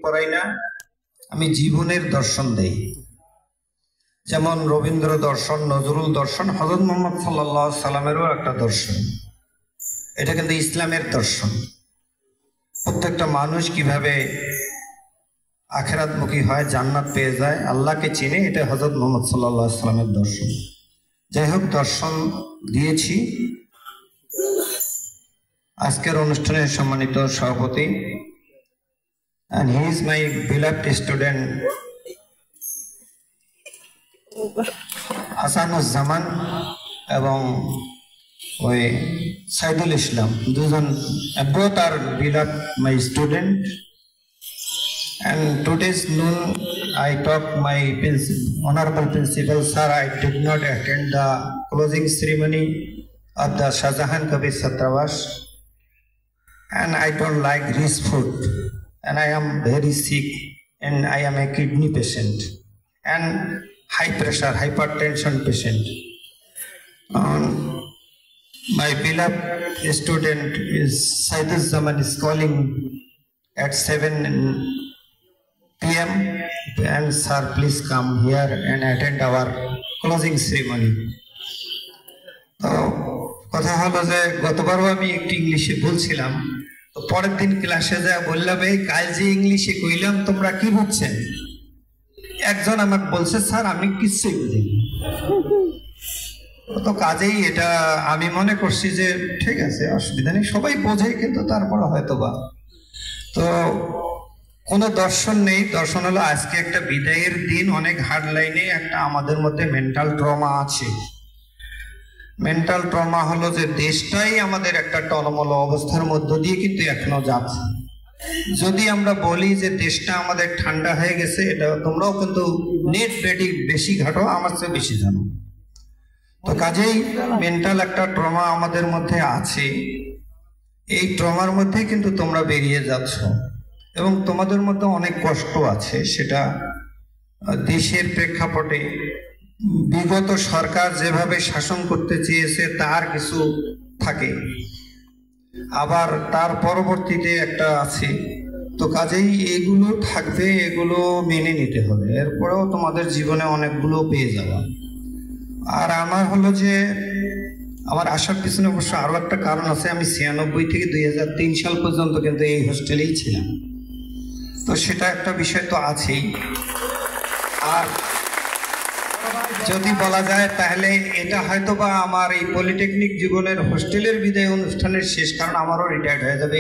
পড়াই না, আমি জীবনের দর্শন দেই। যেমন রবীন্দ্র দর্শন, নজরুল দর্শন, হযরত মুহাম্মদ সাল্লাল্লাহু আলাইহি সাল্লামেরও একটা দর্শন। এটা কিন্তু ইসলামের দর্শন। প্রত্যেকটা মানুষ কিভাবে আখিরাতমুখী হয়, জান্নাত পেয়ে যায়, আল্লাহকে চিনে, এটা হযরত মুহাম্মদ সাল্লাল্লাহু আলাইহি সাল্লামের দর্শন। যাই হোক, দর্শন দিয়েছি। আজকের অনুষ্ঠানের সম্মানিত সভাপতি, and he is my beloved student Hasanuzzaman এবং ওই সাইদুল ইসলাম, দুজন, both are beloved my student. And today's noon I talk my honorable principal sir, I did not attend the closing ceremony of the Shahjahan Kabir Chhatrawas, and I don't like rich food, and I am very sick, and I am a kidney patient and high pressure hypertension patient. My beloved student is Saidul Zaman is calling at 7 p.m. and sir, please come here and attend our closing ceremony. তো কথা হলো যে গতবারও আমি একটু ইংলিশে বলছিলাম, তো পরের দিন ক্লাসে যা বললাম, এই কাল যে ইংলিশে কইলাম তোমরা কি বুঝছেন? একজন আমাকে বলছে, স্যার আমি কিচ্ছুই বুঝিনি। তো কাজেই এটা আমি মনে করছি যে ঠিক আছে, অসুবিধা নেই, সবাই বোঝে, কিন্তু তারপরে হয়তো বা তো কোনো দর্শন নেই। দর্শন হলো আজকে একটা বিদায়ের দিন, অনেক হার্ড লাইনে একটা আমাদের মধ্যে মেন্টাল ট্রমা আছে। মেন্টাল ট্রমা হলো যে দেশটাই আমাদের একটা টলমল অবস্থার মধ্য দিয়ে কিন্তু এখনো যাচ্ছে। যদি আমরা বলি যে দেশটা আমাদের ঠান্ডা হয়ে গেছে, এটা তোমরাও কিন্তু নেট বেশি ঘাটো, আমার চেয়ে বেশি জানো। তো কাজেই মেন্টাল একটা ট্রমা আমাদের মধ্যে আছে। এই ট্রমার মধ্যে কিন্তু তোমরা বেরিয়ে যাচ্ছ এবং তোমাদের মধ্যে অনেক কষ্ট আছে। সেটা দেশের প্রেক্ষাপটে বিগত সরকার যেভাবে শাসন করতে চেয়েছে তার কিছু থাকে, আবার তার পরবর্তীতে একটা আছে। তো কাজেই এগুলো থাকবে, এগুলো মেনে নিতে হবে। এরপরেও তোমাদের জীবনে অনেকগুলো পেয়ে যাওয়া। আর আমার হলো যে আমার আসার পিছনে অবশ্য আরো একটা কারণ আছে। আমি 96 থেকে 2003 সাল পর্যন্ত কিন্তু এই হোস্টেলেই ছিলাম, তো সেটা একটা বিষয় তো আছেই। আর যদি বলা যায় তাহলে এটা হয়তো বা আমার এই পলিটেকনিক জীবনের হোস্টেলের বিদায় অনুষ্ঠানের শেষ, কারণ আমারও রিটায়ার্ড হয়ে যাবে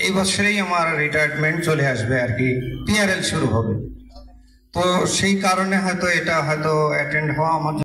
এই বছরেই আমার রিটায়ারমেন্ট চলে আসবে আর কি, পিআরএল শুরু হবে। তো সেই কারণে হয়তো এটা অ্যাটেন্ড হওয়া আমার